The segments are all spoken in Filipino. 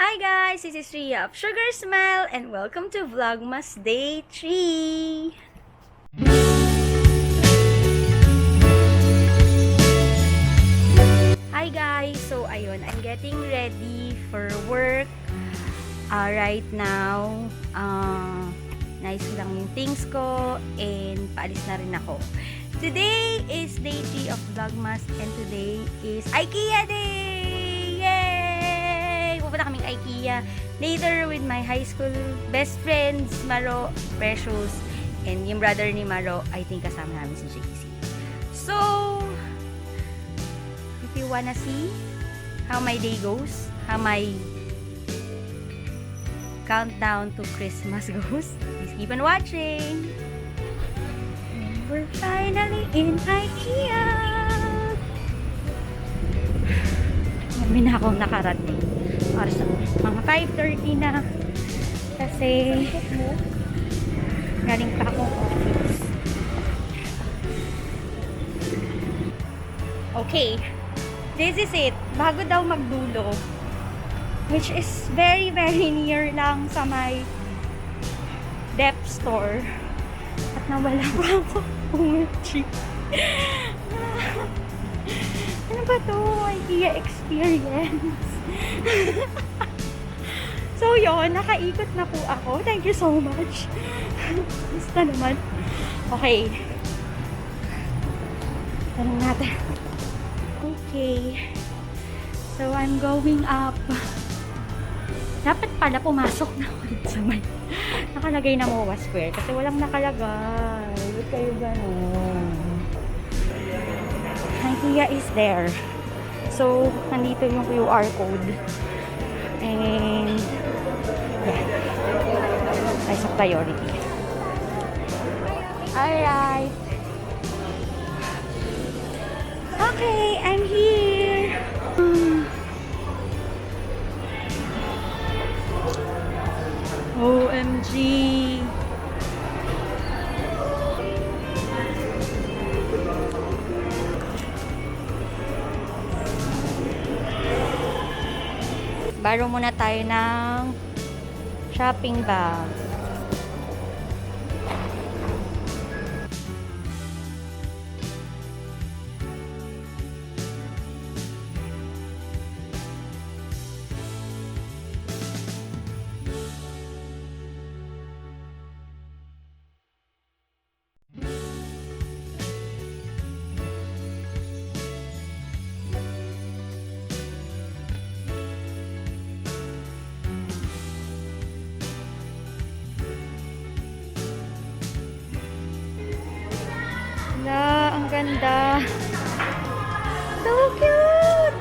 Hi guys, this is Ria of Sugar Smile and welcome to Vlogmas Day 3. Hi guys, so ayun, I'm getting ready for work right now. Nice lang yung things ko and paalis na rin ako. Today is day 3 of Vlogmas and today is IKEA Day! Yay! Pupunta kaming IKEA later with my high school best friends, Maro, Precious, and yung brother ni Maro, I think kasama namin si JC. So, if you wanna see how my day goes, how my countdown to Christmas goes, please keep on watching. We're finally in IKEA. Marami na akong nakarating. Oras na, mga 5:30 na. Kasi galing pa akong office. Okay. This is it. Bago daw magdulo. Which is very near lang sa my dep store. At nawala pa ako. OMG. Ano ba to? IKEA experience. So yun, nakaikot na po ako. Thank you so much. Basta naman. Okay. Tanong natin. Okay. So I'm going up. Dapat pala pumasok na ako sa may nakalagay na MOA Square kasi walang nakalagay. Ba't kayo gano'n? IKEA is there. So, nandito yung QR code. And, yeah. That's a priority. Alright. Okay, I'm here. OMG. Baro muna tayo ng shopping bag. La, ang ganda. So cute!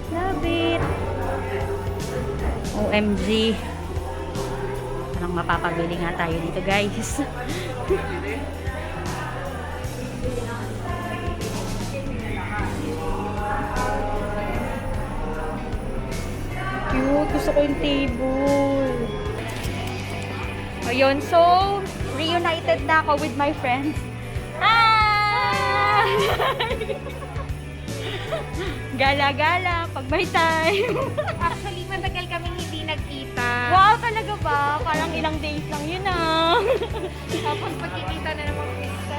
Love it! OMG! Parang mapapabili nga tayo dito, guys. Cute! Gusto ko yung table. Ayun, so, reunited na ako with my friends. Hi! Gala-gala, pag may time. Actually, matagal kaming hindi nagkita. Wow, talaga ba? Parang ilang days lang yun ah. Tapos pagkikita na naman kami sa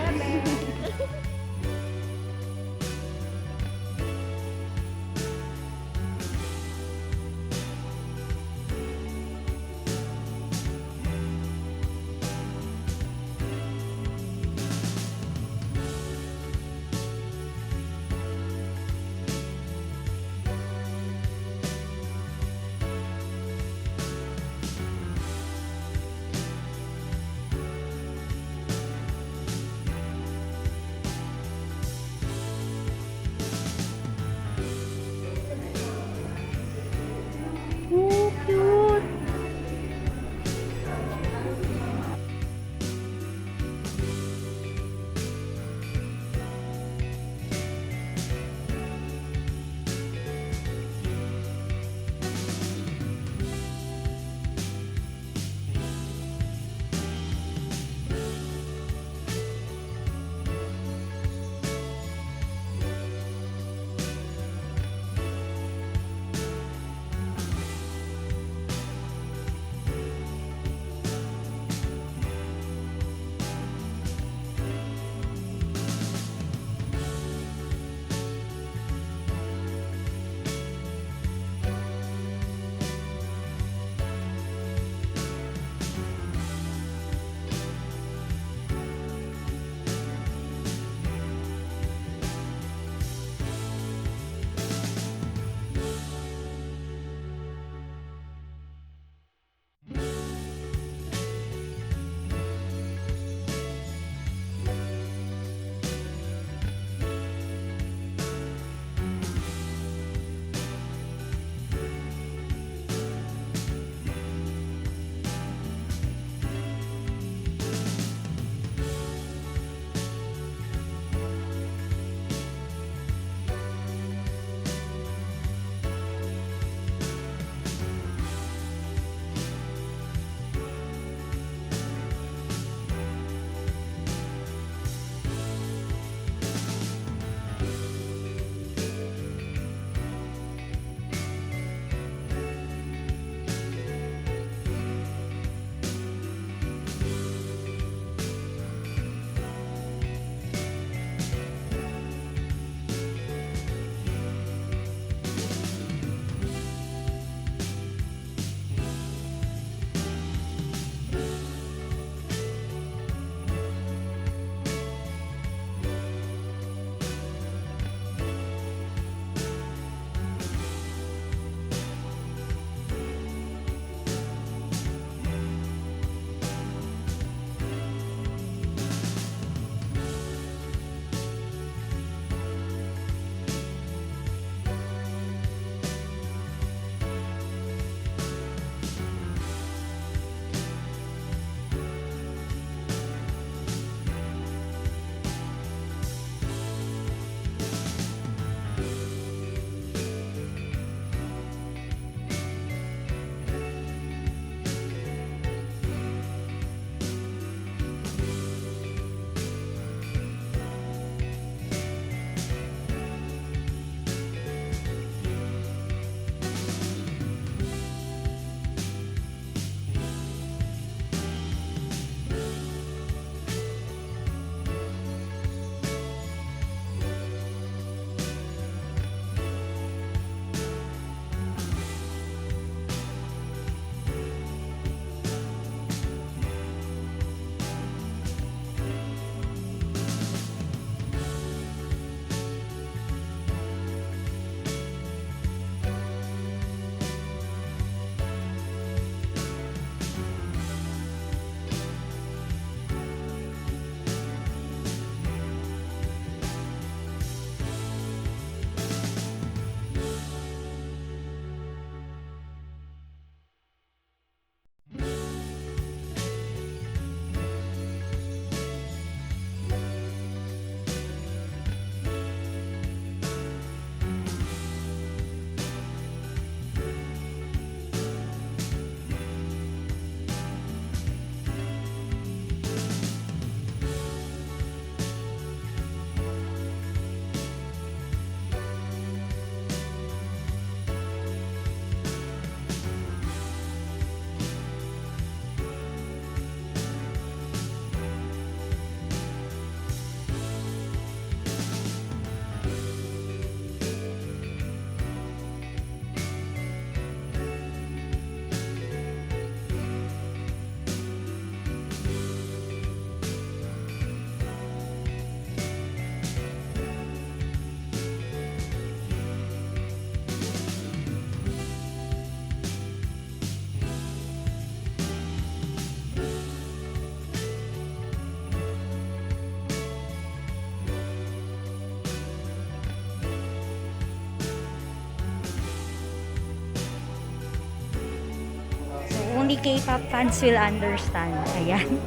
Only K-pop fans will understand. Ayan.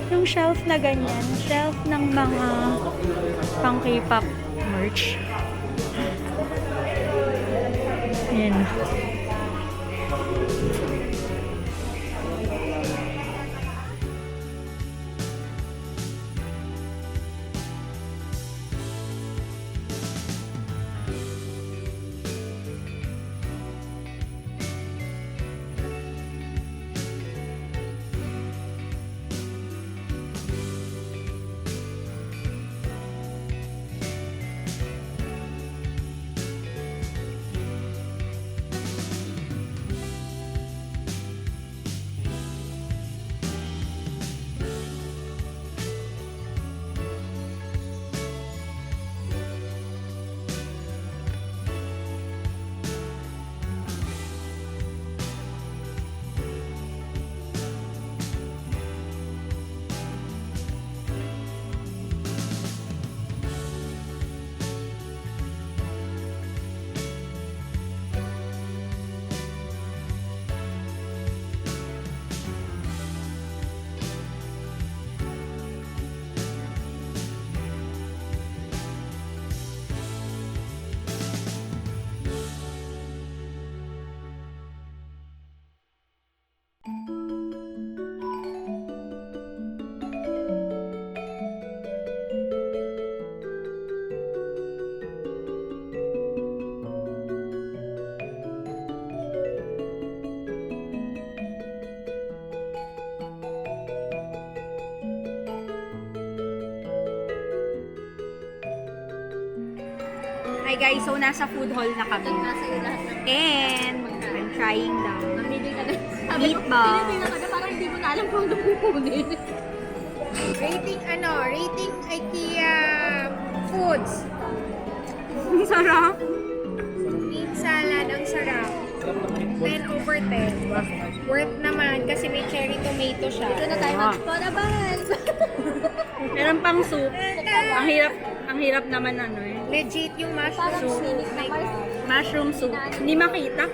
Yung shelf na ganyan. Shelf ng mga pang K-pop merch. Ayan. Hi guys, so nasa food hall na kami. And I'm trying the meatball. Parang hindi mo na alam kung ano pupunin. Rating IKEA Foods. Ang sarap. Meat salad, ang sarap. 10 over 10. Worth naman kasi may cherry tomato siya. Ito na tayo mag-spawnaban. Meron pang soup. Ang hirap naman ano eh. Legit yung mushroom soup. Mushroom soup. Hindi makita.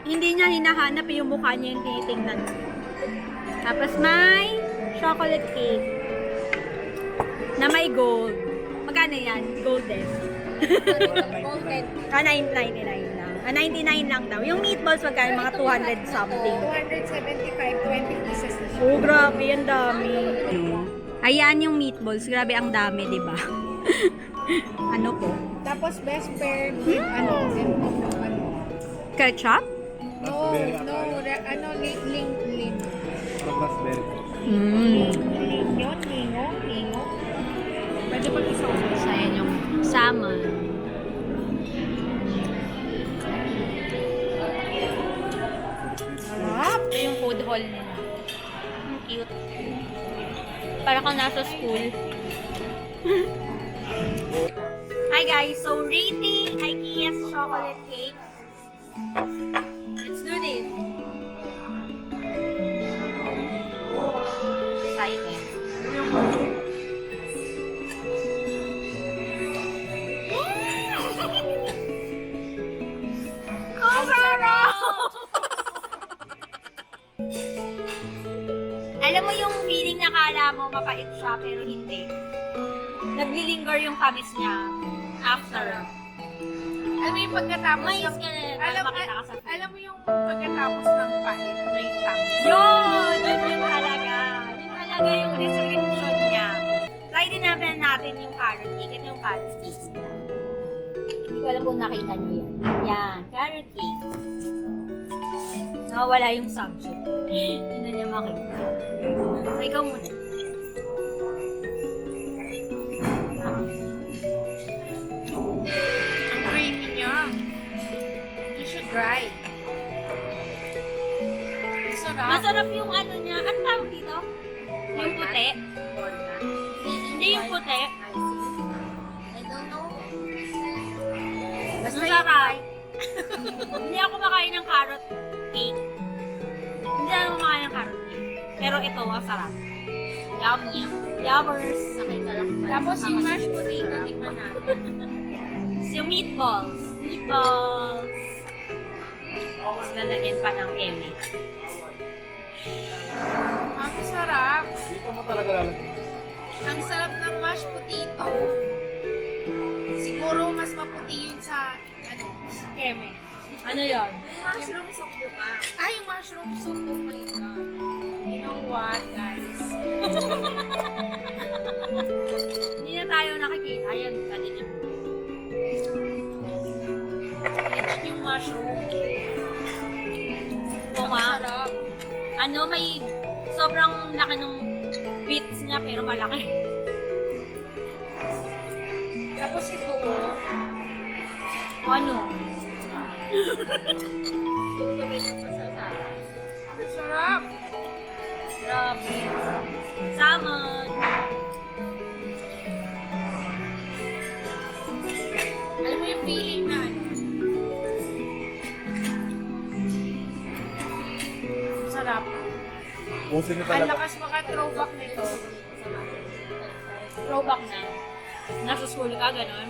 Hindi niya hinahanap yung mukha niya yung tinitingnan. Tapos may chocolate cake na may gold. Magkano yan? Golden. Golden. 99 lang. 99 lang daw. Yung meatballs magkano? Mga 200 something. 275, 20 pieces na siya. Oh, grabe. Ang dami. Ayan yung meatballs. Grabe ang dami, di ba? Ano po? Tapos best pair with Ketchup? ling. Lingo. Pwede pag isa-usa. Ayan yung salmon. Sarap! Ito yung food hall nila. Ang cute. Para kang nasa school. Hi guys! So, rating IKEA's chocolate cake. Let's do this. Excited. Ang sarap! Alam mo yung feeling na kala mo mapait siya pero hindi. Naglilinger yung tamis niya after. Alam mo yung pagkatapos Mais ng... ka na makita ka sa food. Alam mo yung pagkatapos ng pahit na yung tamis. Yun! Yun talaga. Yun talaga yung description niya. Try din natin yung carrot cake. Ito yung carrot cake. Hindi ko alam kung nakita niyo yan. Yan, carrot cake. Nawawala yung subject. Hindi na niya makita. So, ikaw muna. Ang creamy niya. You should try. Masarap yung ano niya. Ano tawag dito? Yung puti? Hindi yung puti. I don't know. Masarap. Hindi ako makain ng carrot cake. Hindi ako makain ng carrot cake. Pero ito, masarap. Yummy. Yummers. Tapos yung mashed potato, tikman natin. Yung meatballs. Meatballs. Tapos lalagyan pa ng eme. Ang sarap. Dito mo talaga lalagyan. Ang sarap ng mashed potato. Siguro mas maputi yun sa, keme. Ano yon? Mushroom soup ba? Ay, yung mushroom soup. Oh my God. You know what, guys? Hindi na tayo nakikita. Ayan, kanina. Yan yung mushroom. Oo Ang nga. sarap. Ano, may sobrang laki ng bits niya pero malaki. Tapos ito, O ano? ang sarap. Grabe. Salmon. Alam mo yung feeling na ang sarap. Pusin niyo Ang talaga. lakas maka-throwback nito. Throwback na. Nasa school ka, gano'n?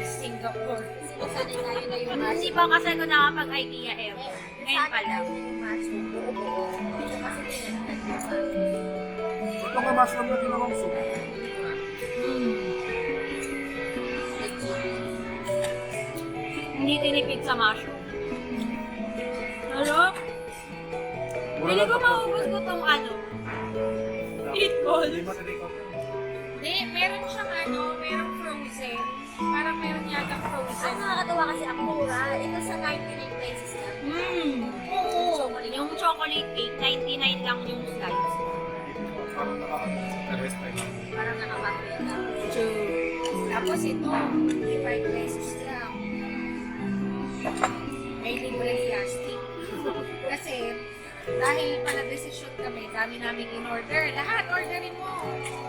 Singapore. Hindi pa kasi ako nakapag-IKEA ever. Ngayon pa lang. Ito nga mushroom na ginawang soup. Hindi tinipid sa mushroom. Ano? Wala Hindi lang ko to. maubos ko tong ano. Meatballs. Hindi matinikot. Hindi, meron siyang merong frozen. Parang meron yata frozen. Nakakatawa kasi ang mura. Ito sa 99 pesos lang. Oo. Yung chocolate cake, 99 lang yung slice. Parang naka-rest tayo. Parang nakapatuloy lang. Tapos ito, 55 pesos lang. May libre plastic. Kasi, dahil pala desisyon kami, dami namin in-order. Lahat, orderin mo.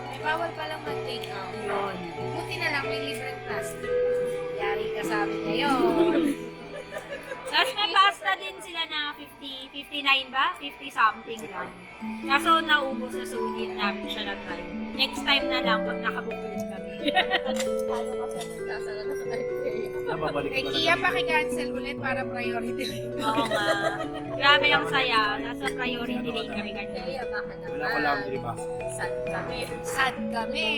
May bawal palang mag-take out. Yun. Buti na lang may libreng plastic. Yari ka sa amin ngayon. Tapos may pasta din sila na 50, 59 ba? 50 something lang. Kaso naubos na sulit namin siya na try. Next time na lang pag nakabook ulit kami. Paano kasi magkasala na sa Nababalik Kay ko na Kia, lang. paki-cancel ulit para priority. Oo nga. Grabe ang saya. Nasa priority lane kami kanina. Kaya baka naman. Wala ko laundry basket. Sad kami. Sad kami.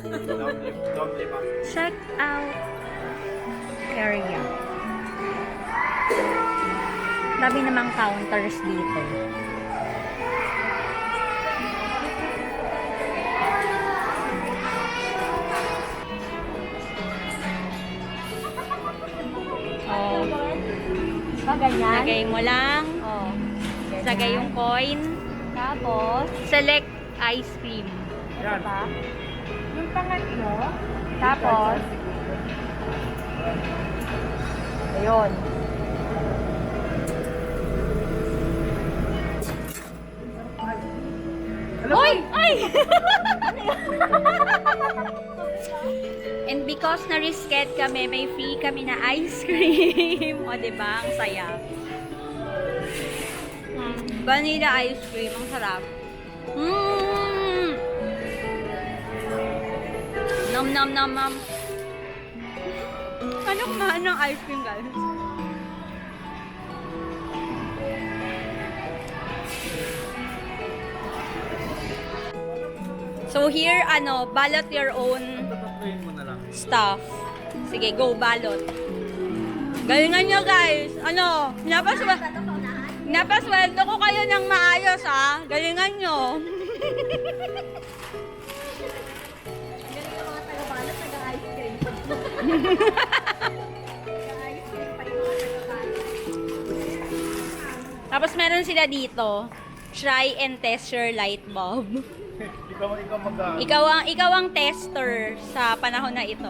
Laundry basket. Check out area. Dami namang counters dito. Oh. Ganyan. Lagay mo lang. Oh. Lagay yung coin. Tapos, Select ice cream. Yan. pa. Yung pangatlo. Tapos, ayun. Uy! Ay! And because na-risket kami, may free kami na ice cream. O, diba? Ang saya. Vanilla ice cream. Ang sarap. Nom nom nom nom. Ano kumain ng ice cream, guys? So here, balot your own Tatatluin mo na lang. stuff. Sige, go, balot. Galingan nyo, guys. Napasweldo ko kayo ng maayos, ha? Galingan nyo. Galing yung mga taga-balot, taga-ice cream. Taga-ice cream pa yung mga taga-balot. Tapos meron sila dito. Try and test your light bulb. Ikaw mag Ikaw ang tester sa panahon na ito.